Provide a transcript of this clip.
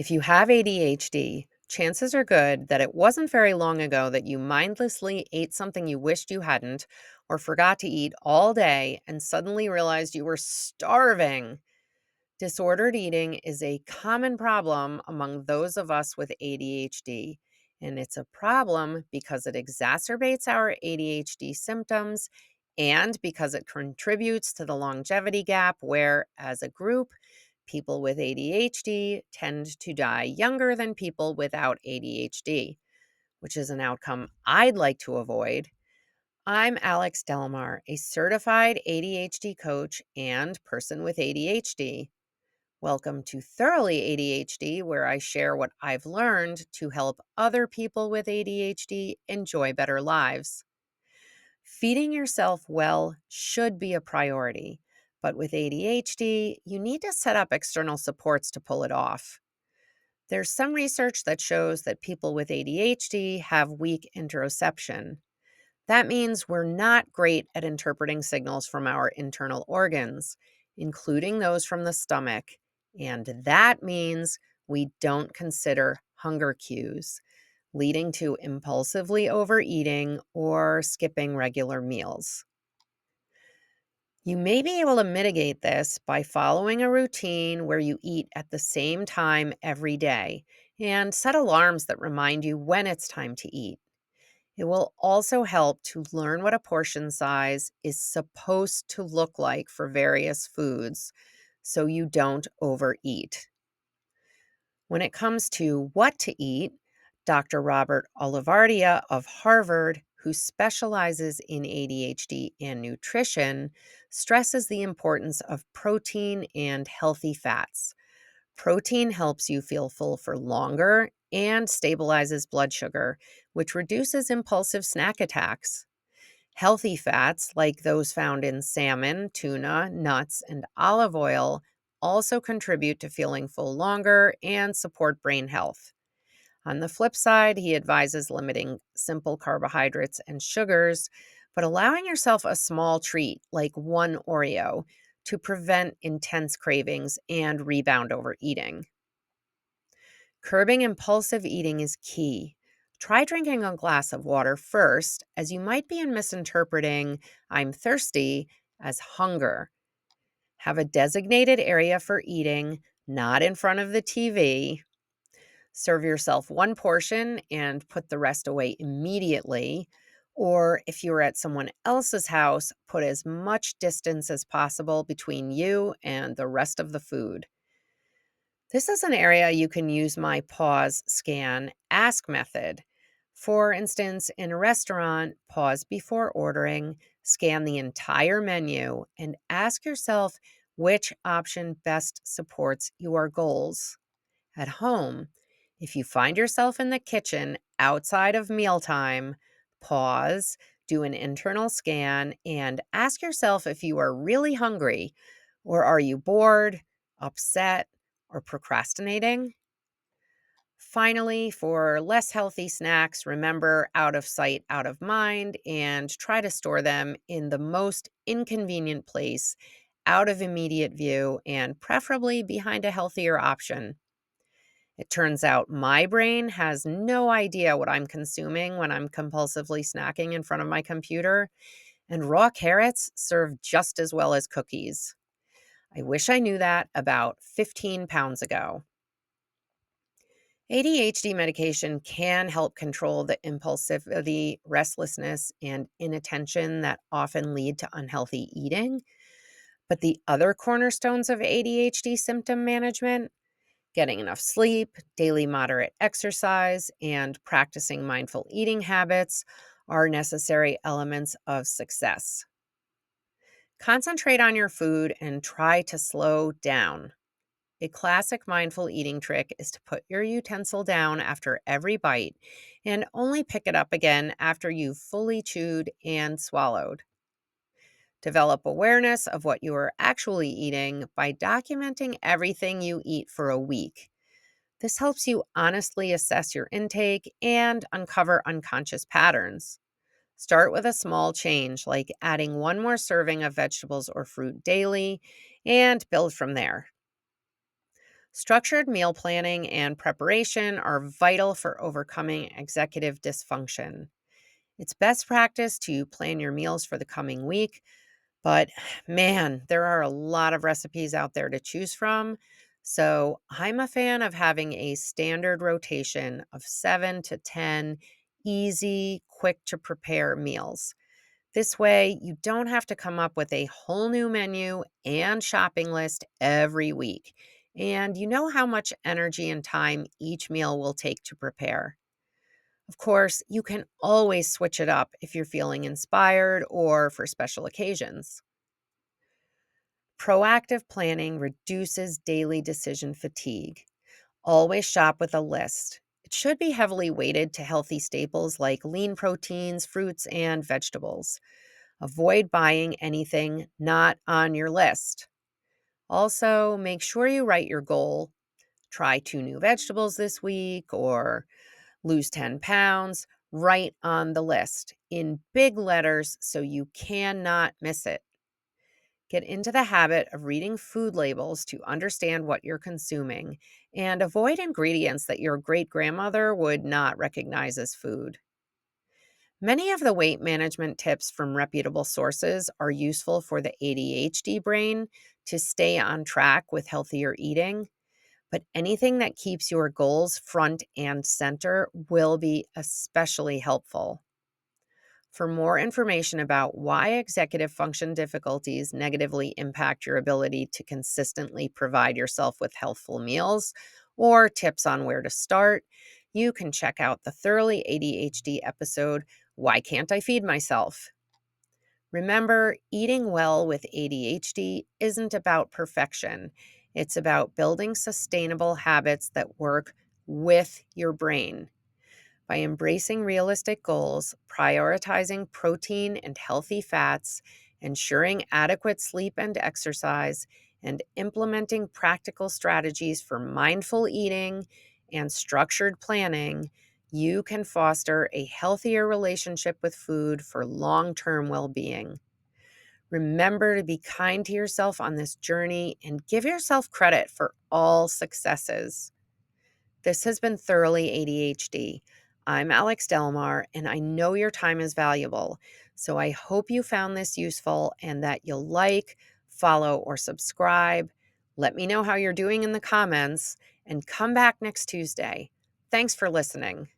If you have ADHD, chances are good that it wasn't very long ago that you mindlessly ate something you wished you hadn't, or forgot to eat all day and suddenly realized you were starving. Disordered eating is a common problem among those of us with ADHD. And it's a problem because it exacerbates our ADHD symptoms and because it contributes to the longevity gap, where, as a group, people with ADHD tend to die younger than people without ADHD, which is an outcome I'd like to avoid. I'm Alex Delmar, a certified ADHD coach and person with ADHD. Welcome to Thoroughly ADHD, where I share what I've learned to help other people with ADHD enjoy better lives. Feeding yourself well should be a priority, but with ADHD, you need to set up external supports to pull it off. There's some research that shows that people with ADHD have weak interoception. That means we're not great at interpreting signals from our internal organs, including those from the stomach. And that means we don't consider hunger cues, leading to impulsively overeating or skipping regular meals. You may be able to mitigate this by following a routine where you eat at the same time every day and set alarms that remind you when it's time to eat. It will also help to learn what a portion size is supposed to look like for various foods so you don't overeat. When it comes to what to eat, Dr. Robert Olivardia of Harvard, who specializes in ADHD and nutrition, stresses the importance of protein and healthy fats. Protein helps you feel full for longer and stabilizes blood sugar, which reduces impulsive snack attacks. Healthy fats, like those found in salmon, tuna, nuts, and olive oil, also contribute to feeling full longer and support brain health. On the flip side, he advises limiting simple carbohydrates and sugars, but allowing yourself a small treat, like one Oreo, to prevent intense cravings and rebound overeating. Curbing impulsive eating is key. Try drinking a glass of water first, as you might be misinterpreting "I'm thirsty" as hunger. Have a designated area for eating, not in front of the TV. Serve yourself one portion and put the rest away immediately. Or if you're at someone else's house, put as much distance as possible between you and the rest of the food. This is an area you can use my pause, scan, ask method. For instance, in a restaurant, pause before ordering, scan the entire menu, and ask yourself which option best supports your goals. At home, if you find yourself in the kitchen outside of mealtime, pause, do an internal scan, and ask yourself if you are really hungry, or are you bored, upset, or procrastinating. Finally, for less healthy snacks, remember out of sight, out of mind, and try to store them in the most inconvenient place, out of immediate view, and preferably behind a healthier option. It turns out my brain has no idea what I'm consuming when I'm compulsively snacking in front of my computer, and raw carrots serve just as well as cookies. I wish I knew that about 15 pounds ago. ADHD medication can help control the impulsivity, restlessness, and inattention that often lead to unhealthy eating. But the other cornerstones of ADHD symptom management, getting enough sleep, daily moderate exercise, and practicing mindful eating habits, are necessary elements of success. Concentrate on your food and try to slow down. A classic mindful eating trick is to put your utensil down after every bite and only pick it up again after you've fully chewed and swallowed. Develop awareness of what you are actually eating by documenting everything you eat for a week. This helps you honestly assess your intake and uncover unconscious patterns. Start with a small change, like adding one more serving of vegetables or fruit daily, and build from there. Structured meal planning and preparation are vital for overcoming executive dysfunction. It's best practice to plan your meals for the coming week, but man, there are a lot of recipes out there to choose from. So I'm a fan of having a standard rotation of 7 to 10 easy, quick to prepare meals. This way, you don't have to come up with a whole new menu and shopping list every week. And you know how much energy and time each meal will take to prepare. Of course, you can always switch it up if you're feeling inspired or for special occasions. Proactive planning reduces daily decision fatigue. Always shop with a list. It should be heavily weighted to healthy staples like lean proteins, fruits, and vegetables. Avoid buying anything not on your list. Also, make sure you write your goal. Try 2 new vegetables this week or lose 10 pounds. Right on the list in big letters so you cannot miss it. Get into the habit of reading food labels to understand what you're consuming and avoid ingredients that your great grandmother would not recognize as food. Many of the weight management tips from reputable sources are useful for the ADHD brain to stay on track with healthier eating, but anything that keeps your goals front and center will be especially helpful. For more information about why executive function difficulties negatively impact your ability to consistently provide yourself with healthful meals or tips on where to start, you can check out the Thoroughly ADHD episode, Why Can't I Feed Myself? Remember, eating well with ADHD isn't about perfection. It's about building sustainable habits that work with your brain. By embracing realistic goals, prioritizing protein and healthy fats, ensuring adequate sleep and exercise, and implementing practical strategies for mindful eating and structured planning, you can foster a healthier relationship with food for long term well being. Remember to be kind to yourself on this journey and give yourself credit for all successes. This has been Thoroughly ADHD. I'm Alex Delmar, and I know your time is valuable. So I hope you found this useful and that you'll like, follow, or subscribe. Let me know how you're doing in the comments and come back next Tuesday. Thanks for listening.